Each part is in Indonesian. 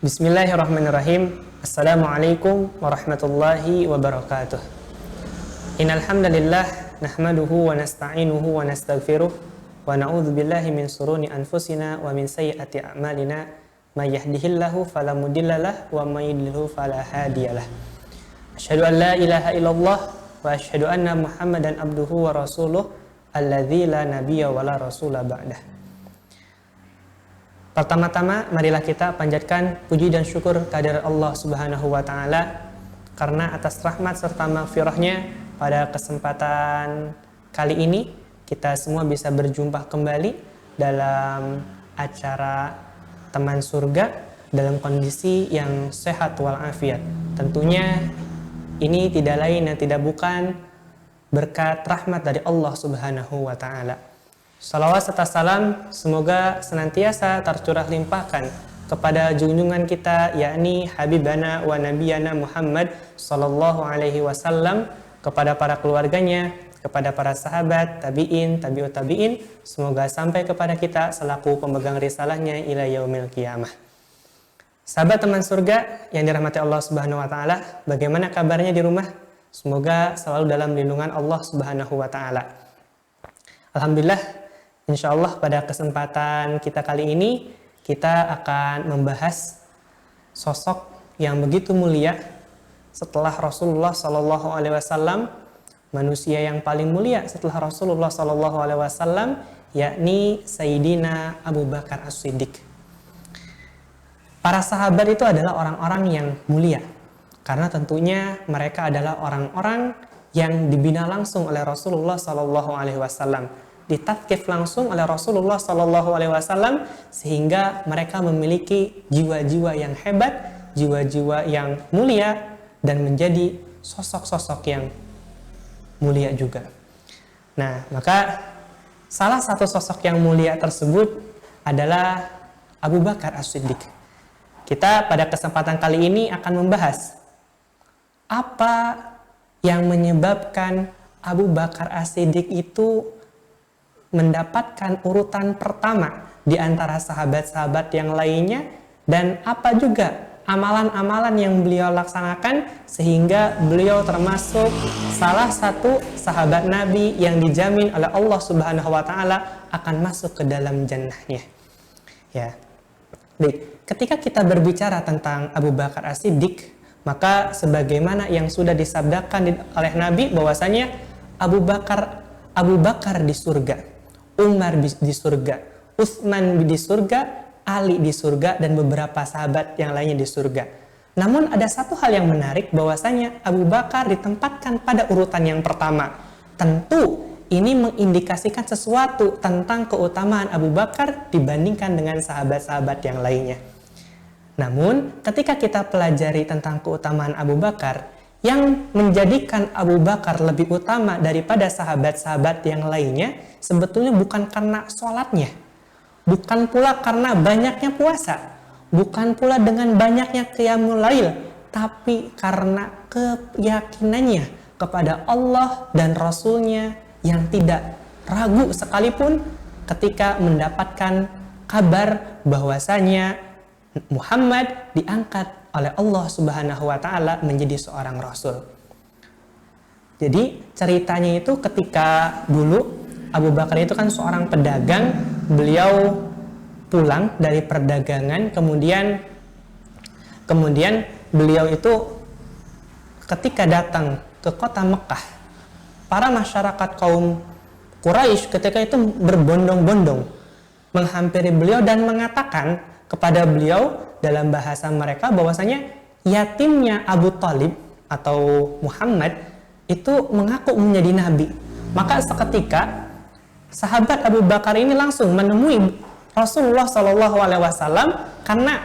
Bismillahirrahmanirrahim. Assalamualaikum warahmatullahi wabarakatuh. Innal hamdalillah nahmaduhu wa nasta'inuhu wa nastaghfiruh wa na'udzu billahi min shururi anfusina wa min sayyiati a'malina may yahdihillahu fala mudhillalah wa may yudlilhu fala hadiyalah. Asyhadu an la ilaha illallah wa asyhadu anna Muhammadan abduhu wa rasuluh alladzi la nabiyya wa la rasula ba'dah. Pertama-tama marilah kita panjatkan puji dan syukur kehadirat Allah Subhanahu wa taala karena atas rahmat serta maghfirahnya pada kesempatan kali ini kita semua bisa berjumpa kembali dalam acara Teman Surga dalam kondisi yang sehat walafiat. Tentunya ini tidak lain dan tidak bukan berkat rahmat dari Allah Subhanahu wa taala. Salawat serta salam semoga senantiasa tercurah limpahkan kepada junjungan kita yakni Habibana wa Nabiyana Muhammad sallallahu alaihi wasallam, kepada para keluarganya, kepada para sahabat, tabi'in, tabi'ut tabi'in, semoga sampai kepada kita selaku pemegang risalahnya ila yaumil qiyamah. Sahabat Teman Surga yang dirahmati Allah Subhanahu wa taala, bagaimana kabarnya di rumah? Semoga selalu dalam lindungan Allah Subhanahu wa taala. Alhamdulillah, insyaallah pada kesempatan kita kali ini kita akan membahas sosok yang begitu mulia setelah Rasulullah Sallallahu Alaihi Wasallam, manusia yang paling mulia setelah Rasulullah Sallallahu Alaihi Wasallam, yakni Sayyidina Abu Bakar As-Siddiq. Para sahabat itu adalah orang-orang yang mulia karena tentunya mereka adalah orang-orang yang dibina langsung oleh Rasulullah Sallallahu Alaihi Wasallam, ditatqif langsung oleh Rasulullah Sallallahu Alaihi Wasallam, sehingga mereka memiliki jiwa-jiwa yang hebat, jiwa-jiwa yang mulia, dan menjadi sosok-sosok yang mulia juga. Nah, maka salah satu sosok yang mulia tersebut adalah Abu Bakar As-Siddiq. Kita pada kesempatan kali ini akan membahas apa yang menyebabkan Abu Bakar As-Siddiq itu mendapatkan urutan pertama di antara sahabat-sahabat yang lainnya, dan apa juga amalan-amalan yang beliau laksanakan sehingga beliau termasuk salah satu sahabat Nabi yang dijamin oleh Allah Subhanahu wa taala akan masuk ke dalam jannahnya. Ya. Baik, ketika kita berbicara tentang Abu Bakar As-Siddiq, maka sebagaimana yang sudah disabdakan oleh Nabi bahwasanya Abu Bakar di surga, Umar di surga, Utsman di surga, Ali di surga, dan beberapa sahabat yang lainnya di surga. Namun ada satu hal yang menarik bahwasanya Abu Bakar ditempatkan pada urutan yang pertama. Tentu ini mengindikasikan sesuatu tentang keutamaan Abu Bakar dibandingkan dengan sahabat-sahabat yang lainnya. Namun ketika kita pelajari tentang keutamaan Abu Bakar, yang menjadikan Abu Bakar lebih utama daripada sahabat-sahabat yang lainnya sebetulnya bukan karena sholatnya, bukan pula karena banyaknya puasa, bukan pula dengan banyaknya qiyamul lail, tapi karena keyakinannya kepada Allah dan Rasulnya yang tidak ragu sekalipun ketika mendapatkan kabar bahwasanya Muhammad diangkat oleh Allah Subhanahu wa taala menjadi seorang rasul. Jadi ceritanya itu ketika dulu Abu Bakar itu kan seorang pedagang, beliau pulang dari perdagangan, kemudian beliau itu ketika datang ke kota Mekah, para masyarakat kaum Quraisy ketika itu berbondong-bondong menghampiri beliau dan mengatakan kepada beliau dalam bahasa mereka bahwasanya yatimnya Abu Thalib atau Muhammad itu mengaku menjadi nabi. Maka seketika sahabat Abu Bakar ini langsung menemui Rasulullah Shallallahu Alaihi Wasallam karena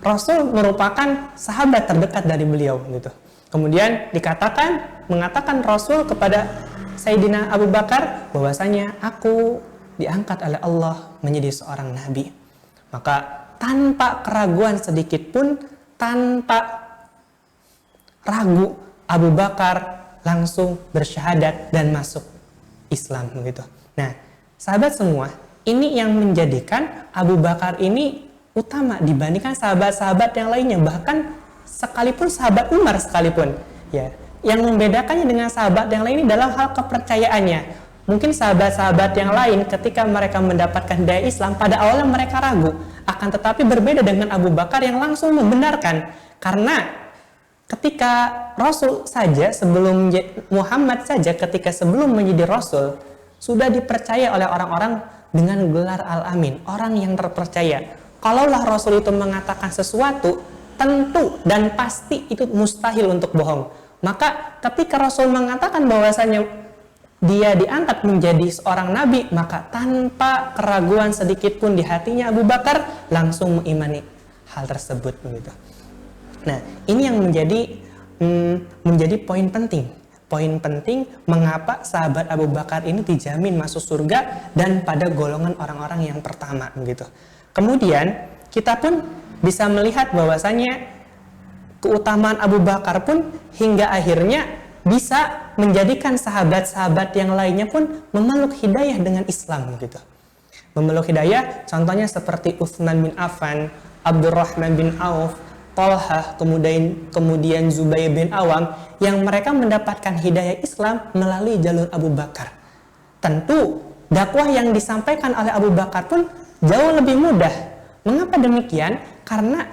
Rasul merupakan sahabat terdekat dari beliau gitu. Kemudian mengatakan Rasul kepada Sayyidina Abu Bakar bahwasanya aku diangkat oleh Allah menjadi seorang nabi. Maka tanpa keraguan sedikit pun, tanpa ragu, Abu Bakar langsung bersyahadat dan masuk Islam begitu. Nah, sahabat semua, ini yang menjadikan Abu Bakar ini utama dibandingkan sahabat-sahabat yang lainnya, bahkan sekalipun sahabat Umar sekalipun. Ya, yang membedakannya dengan sahabat yang lain ini dalam hal kepercayaannya. Mungkin sahabat-sahabat yang lain ketika mereka mendapatkan hidayah Islam, pada awalnya mereka ragu, akan tetapi berbeda dengan Abu Bakar yang langsung membenarkan. Karena ketika Rasul saja sebelum Muhammad saja ketika sebelum menjadi Rasul sudah dipercaya oleh orang-orang dengan gelar Al-Amin, orang yang terpercaya. Kalaulah Rasul itu mengatakan sesuatu, tentu dan pasti itu mustahil untuk bohong. Maka ketika Rasul mengatakan bahwasanya dia diangkat menjadi seorang nabi, maka tanpa keraguan sedikit pun di hatinya Abu Bakar langsung mengimani hal tersebut begitu. Nah, ini yang menjadi poin penting. Poin penting mengapa sahabat Abu Bakar ini dijamin masuk surga dan pada golongan orang-orang yang pertama begitu. Kemudian kita pun bisa melihat bahwasanya keutamaan Abu Bakar pun hingga akhirnya bisa menjadikan sahabat-sahabat yang lainnya pun memeluk hidayah dengan Islam gitu. Memeluk hidayah contohnya seperti Utsman bin Affan, Abdurrahman bin Auf, Talha, kemudian Zubair bin Awam, yang mereka mendapatkan hidayah Islam melalui jalur Abu Bakar. Tentu dakwah yang disampaikan oleh Abu Bakar pun jauh lebih mudah. Mengapa demikian? Karena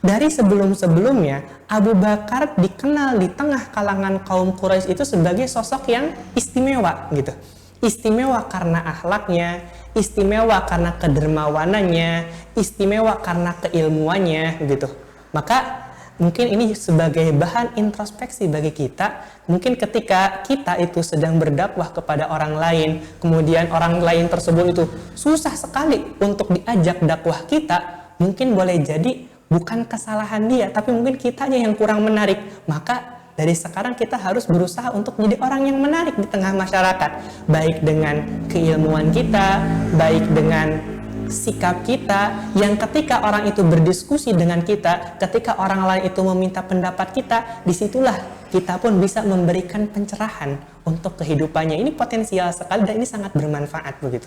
dari sebelum-sebelumnya Abu Bakar dikenal di tengah kalangan kaum Quraisy itu sebagai sosok yang istimewa gitu. Istimewa karena akhlaknya, istimewa karena kedermawanannya, istimewa karena keilmuannya gitu. Maka mungkin ini sebagai bahan introspeksi bagi kita. Mungkin ketika kita itu sedang berdakwah kepada orang lain, kemudian orang lain tersebut itu susah sekali untuk diajak dakwah kita, mungkin boleh jadi bukan kesalahan dia, tapi mungkin kitanya yang kurang menarik. Maka dari sekarang kita harus berusaha untuk menjadi orang yang menarik di tengah masyarakat, baik dengan keilmuan kita, baik dengan sikap kita, yang ketika orang itu berdiskusi dengan kita, ketika orang lain itu meminta pendapat kita, disitulah kita pun bisa memberikan pencerahan untuk kehidupannya. Ini potensial sekali dan ini sangat bermanfaat begitu.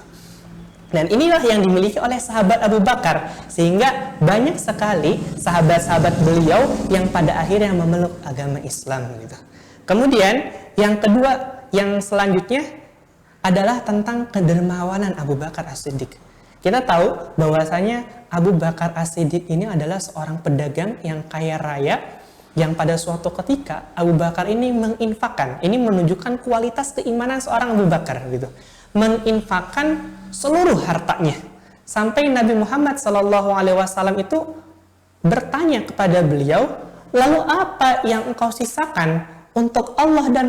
Dan inilah yang dimiliki oleh sahabat Abu Bakar, sehingga banyak sekali sahabat-sahabat beliau yang pada akhirnya memeluk agama Islam gitu. Kemudian yang kedua, yang selanjutnya adalah tentang kedermawanan Abu Bakar As-Siddiq. Kita tahu bahwasanya Abu Bakar As-Siddiq ini adalah seorang pedagang yang kaya raya, yang pada suatu ketika Abu Bakar ini menginfakkan. Ini menunjukkan kualitas keimanan seorang Abu Bakar gitu. Menginfakkan seluruh hartanya. Sampai Nabi Muhammad SAW itu bertanya kepada beliau, lalu apa yang engkau sisakan untuk Allah dan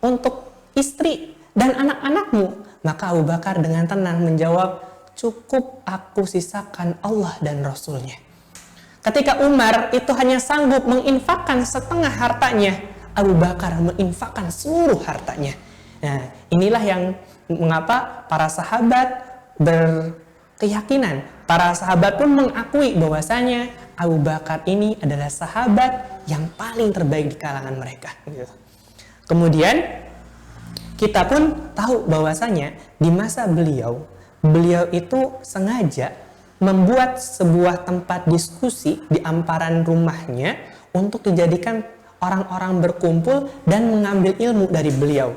untuk istri dan anak-anakmu? Maka Abu Bakar dengan tenang menjawab, cukup aku sisakan Allah dan Rasulnya. Ketika Umar itu hanya sanggup menginfakkan setengah hartanya, Abu Bakar menginfakkan seluruh hartanya. Nah, inilah yang mengapa para sahabat berkeyakinan, para sahabat pun mengakui bahwasanya Abu Bakar ini adalah sahabat yang paling terbaik di kalangan mereka. Kemudian kita pun tahu bahwasanya di masa beliau itu sengaja membuat sebuah tempat diskusi di amparan rumahnya untuk dijadikan orang-orang berkumpul dan mengambil ilmu dari beliau.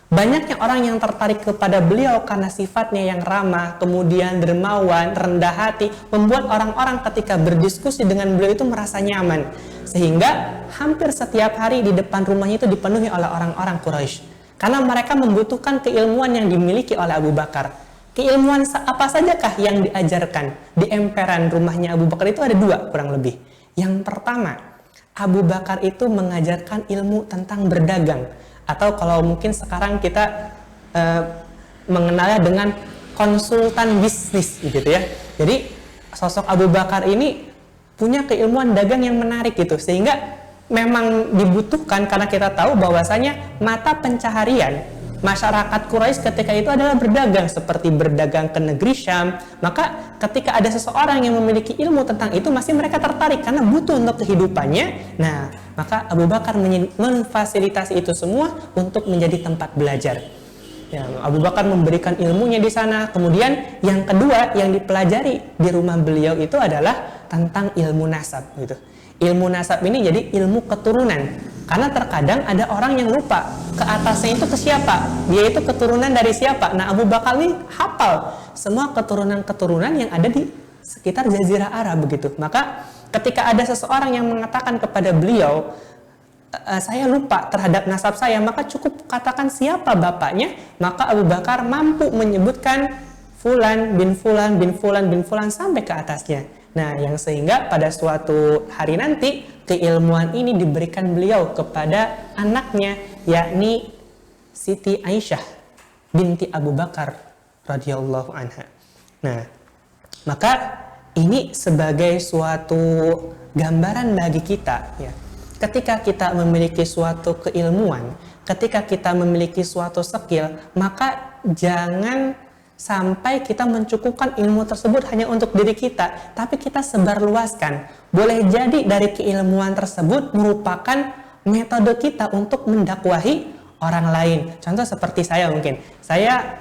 Banyaknya orang yang tertarik kepada beliau karena sifatnya yang ramah, kemudian dermawan, rendah hati, membuat orang-orang ketika berdiskusi dengan beliau itu merasa nyaman. Sehingga hampir setiap hari di depan rumahnya itu dipenuhi oleh orang-orang Quraisy. Karena mereka membutuhkan keilmuan yang dimiliki oleh Abu Bakar. Keilmuan apa sajakah yang diajarkan di emperan rumahnya Abu Bakar itu ada dua kurang lebih. Yang pertama, Abu Bakar itu mengajarkan ilmu tentang berdagang. Atau kalau mungkin sekarang kita mengenalnya dengan konsultan bisnis gitu ya. Jadi sosok Abu Bakar ini punya keilmuan dagang yang menarik gitu. Sehingga memang dibutuhkan karena kita tahu bahwasanya mata pencaharian masyarakat Quraisy ketika itu adalah berdagang, seperti berdagang ke negeri Syam. Maka ketika ada seseorang yang memiliki ilmu tentang itu, masih mereka tertarik karena butuh untuk kehidupannya. Nah, maka Abu Bakar memfasilitasi itu semua untuk menjadi tempat belajar. Ya, Abu Bakar memberikan ilmunya di sana. Kemudian yang kedua yang dipelajari di rumah beliau itu adalah tentang ilmu nasab gitu. Ilmu nasab ini jadi ilmu keturunan. Karena terkadang ada orang yang lupa ke atasnya itu ke siapa, dia itu keturunan dari siapa. Nah, Abu Bakar ini hafal semua keturunan-keturunan yang ada di sekitar Jazirah Arab begitu. Maka ketika ada seseorang yang mengatakan kepada beliau, saya lupa terhadap nasab saya, maka cukup katakan siapa bapaknya, maka Abu Bakar mampu menyebutkan Fulan bin Fulan bin Fulan bin Fulan sampai ke atasnya. Nah, yang sehingga pada suatu hari nanti keilmuan ini diberikan beliau kepada anaknya, yakni Siti Aisyah binti Abu Bakar radhiyallahu anha. Nah, maka ini sebagai suatu gambaran bagi kita ya. Ketika kita memiliki suatu keilmuan, ketika kita memiliki suatu skill, maka jangan sampai kita mencukupkan ilmu tersebut hanya untuk diri kita, tapi kita sebarluaskan. Boleh jadi dari keilmuan tersebut merupakan metode kita untuk mendakwahi orang lain. Contoh seperti saya mungkin. Saya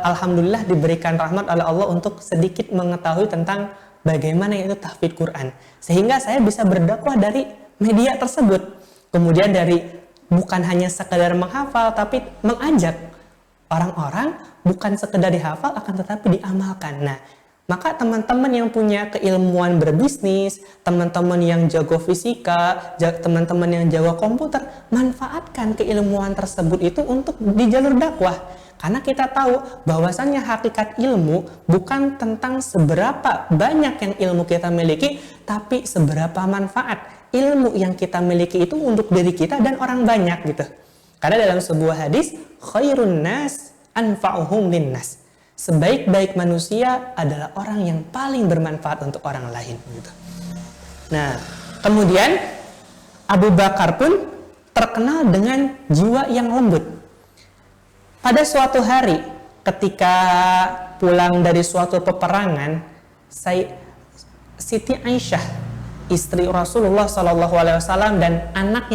alhamdulillah diberikan rahmat oleh Allah untuk sedikit mengetahui tentang bagaimana itu tahfidz Quran. Sehingga saya bisa berdakwah dari media tersebut. Kemudian dari bukan hanya sekedar menghafal, tapi mengajak orang-orang bukan sekedar dihafal akan tetapi diamalkan. Nah, maka teman-teman yang punya keilmuan berbisnis, teman-teman yang jago fisika, teman-teman yang jago komputer, manfaatkan keilmuan tersebut itu untuk di jalur dakwah. Karena kita tahu bahwasannya hakikat ilmu bukan tentang seberapa banyak yang ilmu kita miliki, tapi seberapa manfaat ilmu yang kita miliki itu untuk diri kita dan orang banyak gitu. Karena dalam sebuah hadis, khairun nas anfa'uhum linnas. Sebaik-baik manusia adalah orang yang paling bermanfaat untuk orang lain gitu. Nah, kemudian Abu Bakar pun terkenal dengan jiwa yang lembut. Pada suatu hari ketika pulang dari suatu peperangan, Siti Aisyah, istri Rasulullah SAW dan anak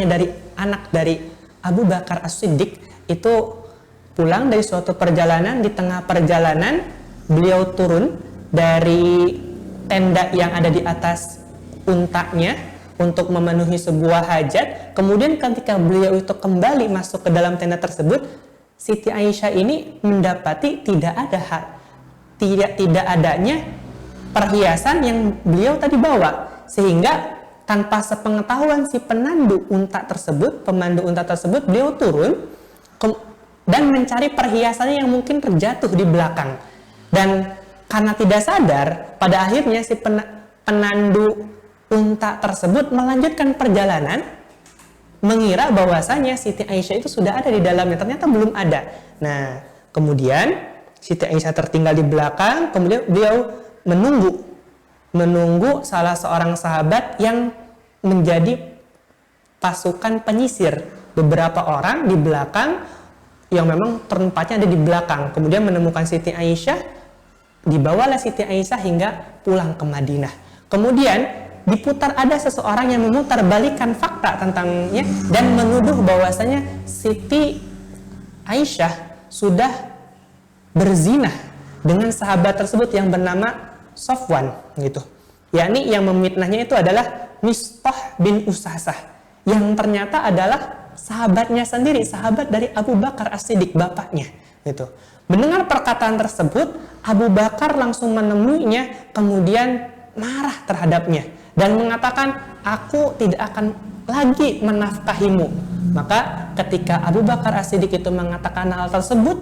dari Abu Bakar As-Siddiq itu pulang dari suatu perjalanan. Di tengah perjalanan beliau turun dari tenda yang ada di atas untanya untuk memenuhi sebuah hajat. Kemudian ketika beliau itu kembali masuk ke dalam tenda tersebut, Siti Aisyah ini mendapati tidak adanya perhiasan yang beliau tadi bawa, sehingga tanpa sepengetahuan si pemandu unta tersebut, beliau turun dan mencari perhiasannya yang mungkin terjatuh di belakang. Dan karena tidak sadar, pada akhirnya si penandu unta tersebut melanjutkan perjalanan, mengira bahwasanya Siti Aisyah itu sudah ada di dalamnya, ternyata belum ada. Nah, kemudian Siti Aisyah tertinggal di belakang, kemudian beliau menunggu salah seorang sahabat yang menjadi pasukan penyisir. Beberapa orang di belakang yang memang tempatnya ada di belakang. Kemudian menemukan Siti Aisyah, dibawalah Siti Aisyah hingga pulang ke Madinah. Kemudian ada seseorang yang memutar balikan fakta tentangnya dan menuduh bahwasanya Siti Aisyah sudah berzina dengan sahabat tersebut yang bernama Sofwan gitu. Yakni yang memfitnahnya itu adalah Mistah bin Usasah, yang ternyata adalah sahabatnya sendiri, sahabat dari Abu Bakar As-Siddiq, bapaknya gitu. Mendengar perkataan tersebut, Abu Bakar langsung menemuinya, kemudian marah terhadapnya dan mengatakan, aku tidak akan lagi menafkahimu. Maka ketika Abu Bakar As-Siddiq itu mengatakan hal tersebut,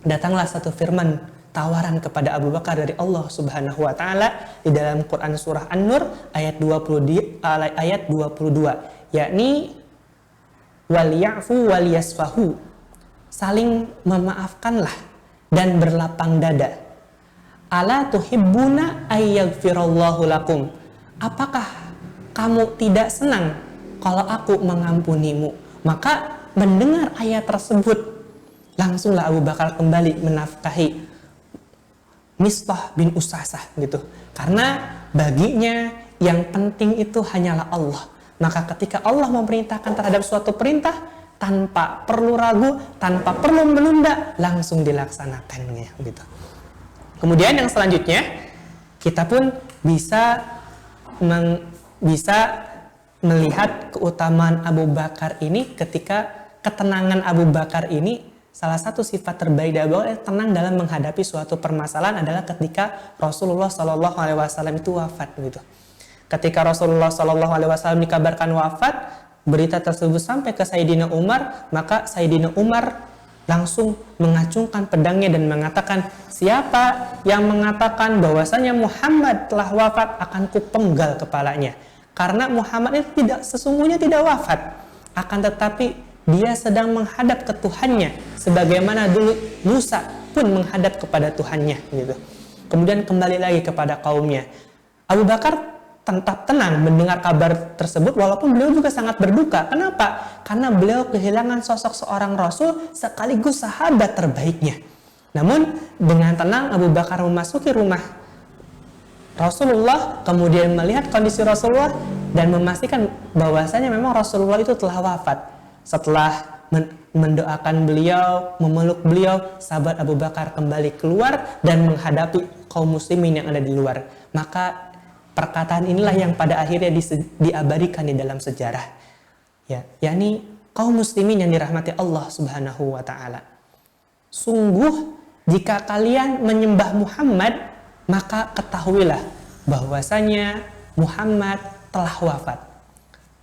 datanglah satu firman tawaran kepada Abu Bakar dari Allah Subhanahu wa taala di dalam Quran surah An-Nur ayat 22, yakni wal ya'fu wal yasfahu, saling memaafkanlah dan berlapang dada. Ala tuhibbuna ayyaghfirallahu lakum, apakah kamu tidak senang kalau aku mengampunimu? Maka mendengar ayat tersebut, langsunglah Abu Bakar kembali menafkahi Mistah bin Usasah gitu. Karena baginya yang penting itu hanyalah Allah. Maka ketika Allah memerintahkan terhadap suatu perintah, tanpa perlu ragu, tanpa perlu menunda, langsung dilaksanakannya gitu. Kemudian yang selanjutnya, kita pun bisa melihat keutamaan Abu Bakar ini ketika ketenangan Abu Bakar ini, salah satu sifat terbaik dari Abu Bakar tenang dalam menghadapi suatu permasalahan adalah ketika Rasulullah SAW itu wafat gitu. Ketika Rasulullah SAW dikabarkan wafat, berita tersebut sampai ke Sayyidina Umar, maka Sayyidina Umar langsung mengacungkan pedangnya dan mengatakan, siapa yang mengatakan bahwasanya Muhammad telah wafat, akan kupenggal kepalanya. Karena Muhammad itu sesungguhnya tidak wafat, akan tetapi dia sedang menghadap ke Tuhannya, sebagaimana dulu Musa pun menghadap kepada Tuhannya gitu. Kemudian kembali lagi kepada kaumnya. Abu Bakar tetap tenang mendengar kabar tersebut, walaupun beliau juga sangat berduka. Kenapa? Karena beliau kehilangan sosok seorang Rasul sekaligus sahabat terbaiknya. Namun dengan tenang Abu Bakar memasuki rumah Rasulullah, kemudian melihat kondisi Rasulullah dan memastikan bahwasanya memang Rasulullah itu telah wafat. Setelah mendoakan beliau, memeluk beliau, sahabat Abu Bakar kembali keluar dan menghadapi kaum muslimin yang ada di luar. Maka perkataan inilah yang pada akhirnya diabadikan di dalam sejarah. Ya, yakni kaum muslimin yang dirahmati Allah Subhanahu wa taala. Sungguh jika kalian menyembah Muhammad, maka ketahuilah bahwasanya Muhammad telah wafat.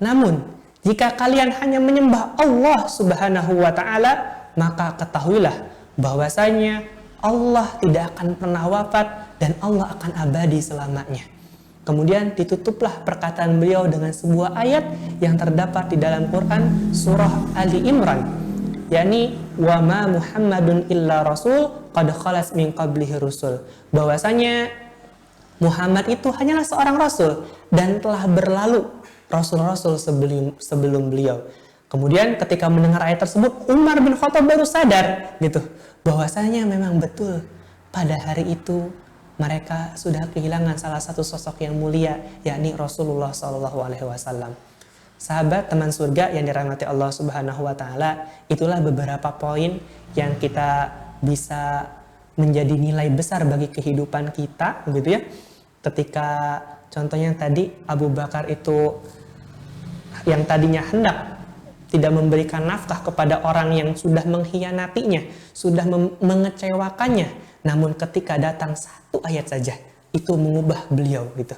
Namun jika kalian hanya menyembah Allah Subhanahu wa taala, maka ketahuilah bahwasanya Allah tidak akan pernah wafat dan Allah akan abadi selamanya. Kemudian ditutuplah perkataan beliau dengan sebuah ayat yang terdapat di dalam Quran surah Ali Imran, yakni wa ma Muhammadun illa rasul qad khalas min qablihi rusul, bahwasanya Muhammad itu hanyalah seorang rasul dan telah berlalu rasul-rasul sebelum beliau. Kemudian ketika mendengar ayat tersebut, Umar bin Khattab baru sadar gitu bahwasanya memang betul pada hari itu mereka sudah kehilangan salah satu sosok yang mulia, yakni Rasulullah SAW. Sahabat teman surga yang dirahmati Allah Subhanahu wa taala, itulah beberapa poin yang kita bisa menjadi nilai besar bagi kehidupan kita gitu ya. Ketika contohnya tadi Abu Bakar itu yang tadinya hendak tidak memberikan nafkah kepada orang yang sudah mengkhianatinya, sudah mengecewakannya, namun ketika datang satu ayat saja itu mengubah beliau gitu.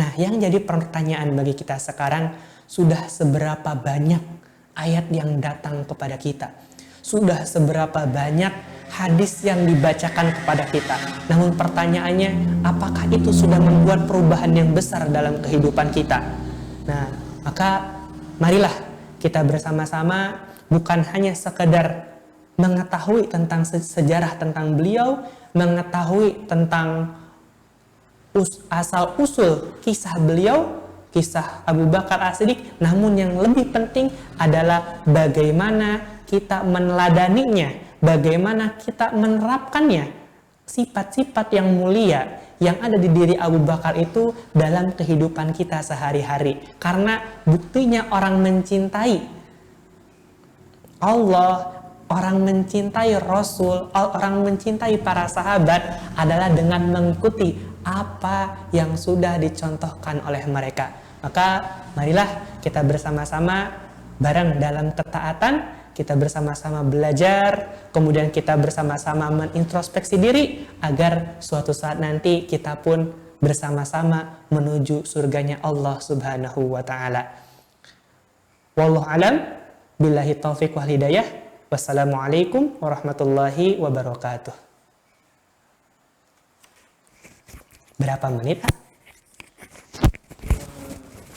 Nah, yang jadi pertanyaan bagi kita sekarang, sudah seberapa banyak ayat yang datang kepada kita? Sudah seberapa banyak hadis yang dibacakan kepada kita? Namun pertanyaannya, apakah itu sudah membuat perubahan yang besar dalam kehidupan kita? Nah, maka marilah kita bersama-sama bukan hanya sekedar mengetahui tentang sejarah tentang beliau, mengetahui tentang asal-usul kisah beliau, kisah Abu Bakar As-Siddiq, namun yang lebih penting adalah bagaimana kita meneladaninya, bagaimana kita menerapkannya, sifat-sifat yang mulia yang ada di diri Abu Bakar itu dalam kehidupan kita sehari-hari. Karena buktinya orang mencintai Allah, orang mencintai Rasul, orang mencintai para sahabat adalah dengan mengikuti apa yang sudah dicontohkan oleh mereka. Maka marilah kita bersama-sama bareng dalam ketaatan, kita bersama-sama belajar, kemudian kita bersama-sama menintrospeksi diri agar suatu saat nanti kita pun bersama-sama menuju surganya Allah Subhanahu wa taala. Wallahu alam, billahi taufiq wal hidayah. Wassalamualaikum warahmatullahi wabarakatuh. Berapa menit?